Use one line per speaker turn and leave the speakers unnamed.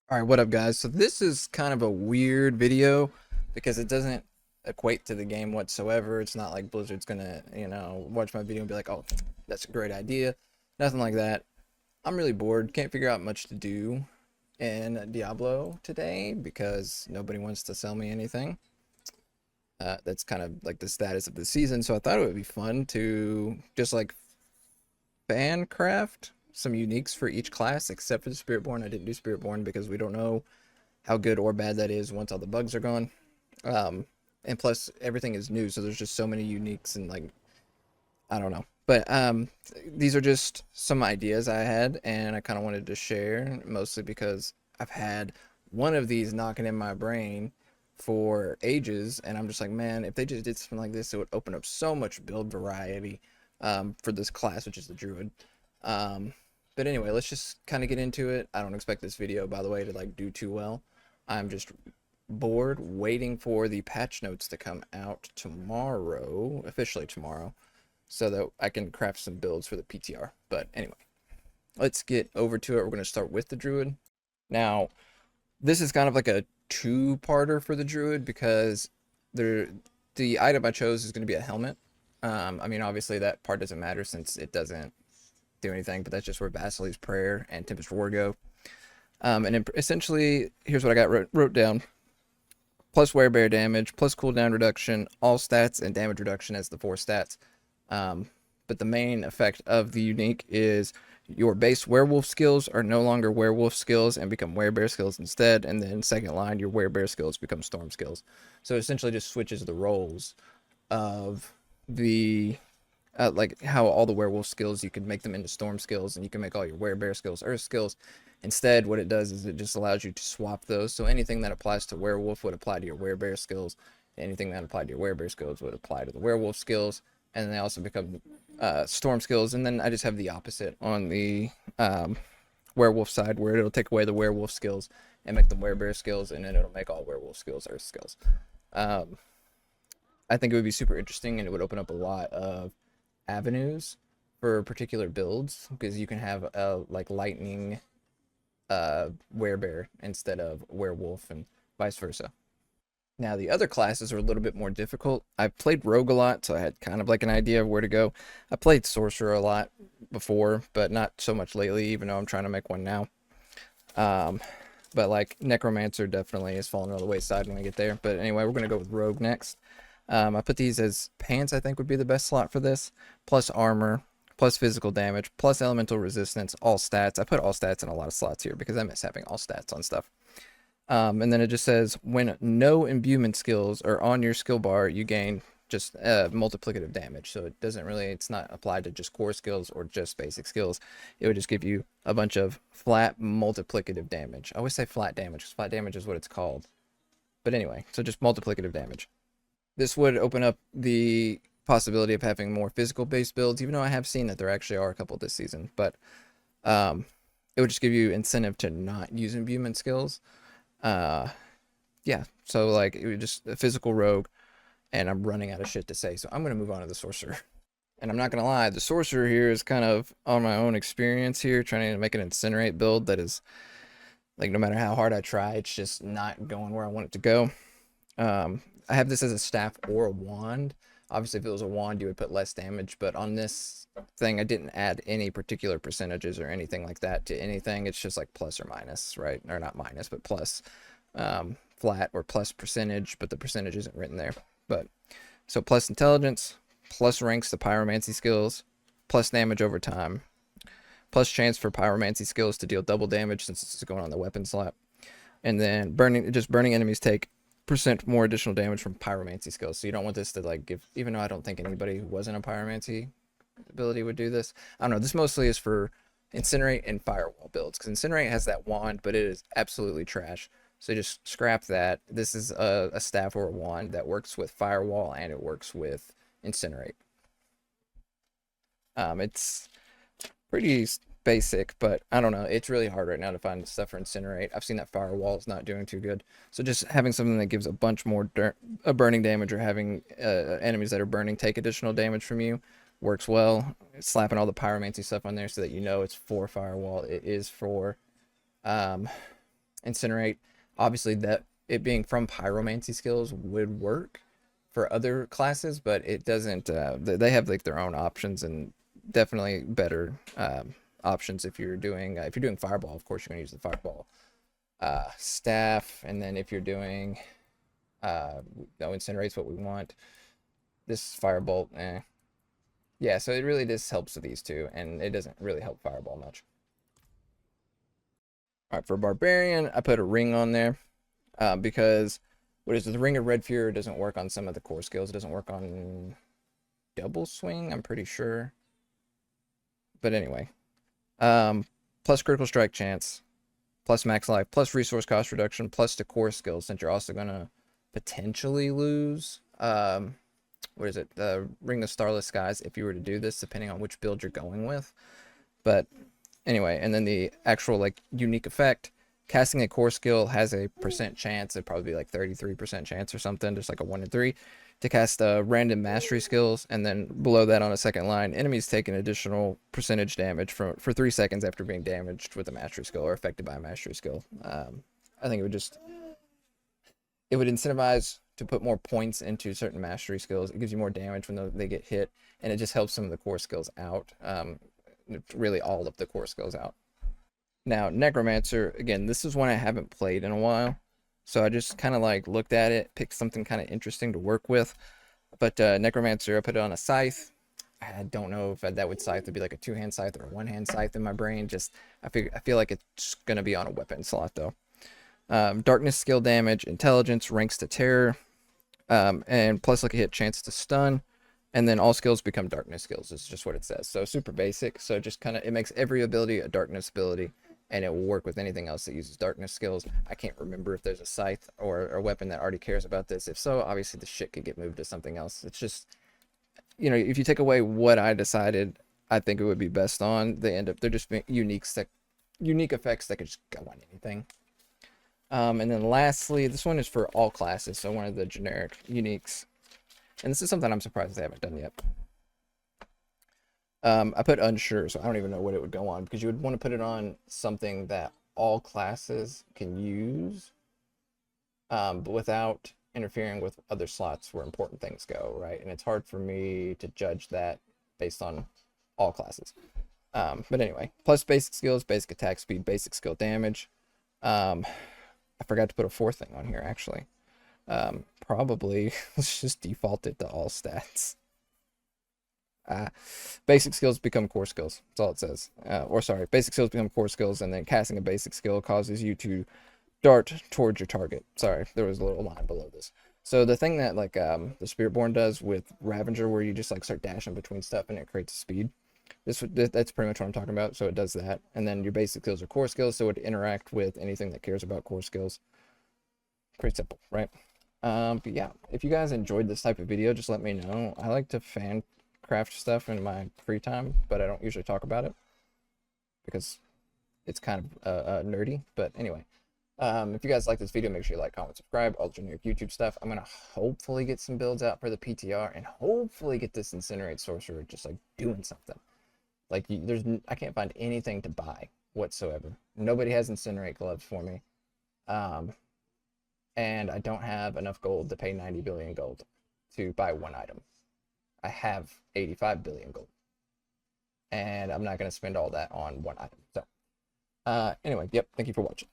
All right, what up, guys? So this is kind of a weird video because it doesn't equate to the game whatsoever. It's not like Blizzard's gonna, watch my video and be like, "Oh, that's a great idea." Nothing like that. I'm really bored. Can't figure out much to do in Diablo today because nobody wants to sell me anything. That's kind of like the status of the season. So I thought it would be fun to just like fan craft some uniques for each class, except for the Spiritborn. I didn't do Spiritborn because we don't know how good or bad that is once all the bugs are gone. Um, and plus everything is new, so there's just so many uniques and like I don't know. But these are just some ideas I had, and I kind of wanted to share, mostly because I've had one of these knocking in my brain for ages, and I'm just like, man, if they just did something like this, it would open up so much build variety for this class, which is the Druid. Um, but anyway, let's just kind of get into it. I don't expect this video, by the way, to like do too well. I'm just bored waiting for the patch notes to come out tomorrow, officially tomorrow, so that I can craft some builds for the PTR. But anyway, let's get over to it. We're going to start with the Druid. Now, this is kind of like a two-parter for the Druid because there, the item I chose is going to be a helmet. I mean, obviously that part doesn't matter since it doesn't do anything, but that's just where Vasily's Prayer and Tempest Ward go. And then essentially, here's what I got wrote down. Plus werebear damage, plus cooldown reduction, all stats, and damage reduction as the four stats. Um, but the main effect of the unique is your base werewolf skills are no longer werewolf skills and become werebear skills instead. And then second line, your werebear skills become storm skills. So it essentially just switches the roles of the like how all the werewolf skills you can make them into storm skills, and you can make all your werebear skills earth skills. Instead, what it does is it just allows you to swap those. So anything that applies to werewolf would apply to your werebear skills. Anything that applied to your werebear skills would apply to the werewolf skills, and they also become storm skills. And then I just have the opposite on the werewolf side, where it'll take away the werewolf skills and make them werebear skills, and then it'll make all werewolf skills earth skills. Um, I think it would be super interesting, and it would open up a lot of avenues for particular builds because you can have a like lightning werebear instead of werewolf and vice versa. Now the other classes are a little bit more difficult. I've played rogue a lot, so I had kind of like an idea of where to go. I played sorcerer a lot before, but not so much lately, even though I'm trying to make one now. Um, but like necromancer definitely is falling on the wayside when I get there. But anyway, we're gonna go with rogue next. I put these as pants, I think would be the best slot for this, plus armor, plus physical damage, plus elemental resistance, all stats. I put all stats in a lot of slots here because I miss having all stats on stuff. And then it just says when no imbuement skills are on your skill bar, you gain just multiplicative damage. So it doesn't really, it's not applied to just core skills or just basic skills. It would just give you a bunch of flat multiplicative damage. I always say flat damage because flat damage is what it's called. But anyway, so just multiplicative damage. This would open up the possibility of having more physical based builds, even though I have seen that there actually are a couple this season. But um, it would just give you incentive to not use imbuement skills. Uh, yeah, so like it would just a physical rogue, and I'm running out of shit to say, so I'm gonna move on to the sorcerer. And I'm not gonna lie, the sorcerer here is kind of on my own experience here, trying to make an incinerate build that is like no matter how hard I try, it's just not going where I want it to go. I have this as a staff or a wand. Obviously, if it was a wand, you would put less damage, but on this thing, I didn't add any particular percentages or anything like that to anything. It's just like plus or minus, right? Or not minus, but plus flat or plus percentage, but the percentage isn't written there. But so plus intelligence, plus ranks to pyromancy skills, plus damage over time, plus chance for pyromancy skills to deal double damage since it's going on the weapon slot, and then burning enemies take percent more additional damage from pyromancy skills. So you don't want this to like give, even though I don't think anybody who wasn't a pyromancy ability would do this. I don't know. This mostly is for incinerate and firewall builds because incinerate has that wand, but it is absolutely trash. So just scrap that. This is a staff or a wand that works with firewall and it works with incinerate. It's pretty basic, but I don't know. It's really hard right now to find stuff for incinerate. I've seen that firewall is not doing too good. So just having something that gives a bunch more burning damage, or having enemies that are burning take additional damage from you works well. Slapping all the pyromancy stuff on there so that you know it's for firewall. It is for Incinerate. Obviously, that it being from pyromancy skills would work for other classes, but it doesn't. They have like their own options and definitely better options if you're doing fireball. Of course, you're gonna use the fireball staff, and then if you're doing no, incinerate's what we want. This firebolt, yeah. So it really just helps with these two, and it doesn't really help fireball much. All right, for barbarian, I put a ring on there because what is it? The ring of red fury doesn't work on some of the core skills. It doesn't work on double swing, I'm pretty sure. But anyway, plus critical strike chance, plus max life, plus resource cost reduction, plus the core skills, since you're also gonna potentially lose what is it, the Ring of Starless Skies, if you were to do this, depending on which build you're going with. But anyway, and then the actual like unique effect, casting a core skill has a percent chance, it'd probably be like 33% chance or something, just like a 1 in 3, to cast random mastery skills, and then below that on a second line, enemies take an additional percentage damage for 3 seconds after being damaged with a mastery skill or affected by a mastery skill. I think it would incentivize to put more points into certain mastery skills. It gives you more damage when they get hit, and it just helps some of the core skills out. Really all of the core skills out. Now, Necromancer, again, this is one I haven't played in a while, so I just kind of like looked at it, picked something kind of interesting to work with. But Necromancer, I put it on a scythe. I don't know if that would scythe would be like a 2-hand scythe or a 1-hand scythe in my brain. Just I feel like it's gonna be on a weapon slot though. Darkness skill damage, intelligence, ranks to terror, and plus like a hit chance to stun, and then all skills become darkness skills. Is just what it says. So super basic. So just kind of it makes every ability a darkness ability, and it will work with anything else that uses darkness skills. I can't remember if there's a scythe or a weapon that already cares about this. If so, obviously the shit could get moved to something else. It's just, you know, if you take away what I decided I think it would be best on, they're just being unique effects that could just go on anything. And then lastly, this one is for all classes, so one of the generic uniques. And this is something I'm surprised they haven't done yet. I put unsure, so I don't even know what it would go on, because you would want to put it on something that all classes can use, but without interfering with other slots where important things go, right? And it's hard for me to judge that based on all classes. But anyway, plus basic skills, basic attack speed, basic skill damage. I forgot to put a fourth thing on here, actually. Probably, let's just default it to all stats. Basic skills become core skills. That's all it says. Or sorry, basic skills become core skills, and then casting a basic skill causes you to dart towards your target. Sorry, there was a little line below this. So the thing that like the Spiritborn does with Ravager, where you just like start dashing between stuff and it creates speed. That's pretty much what I'm talking about. So it does that, and then your basic skills are core skills, so it interact with anything that cares about core skills. Pretty simple, right? But yeah, if you guys enjoyed this type of video, just let me know. I like to fan craft stuff in my free time, but I don't usually talk about it because it's kind of nerdy. But anyway, if you guys like this video, make sure you like, comment, subscribe, all generic YouTube stuff. I'm gonna hopefully get some builds out for the PTR and hopefully get this Incinerate Sorcerer just like doing something. Like I can't find anything to buy whatsoever. Nobody has Incinerate gloves for me. And I don't have enough gold to pay 90 billion gold to buy one item. I have 85 billion gold, and I'm not going to spend all that on one item. So anyway, yep, thank you for watching.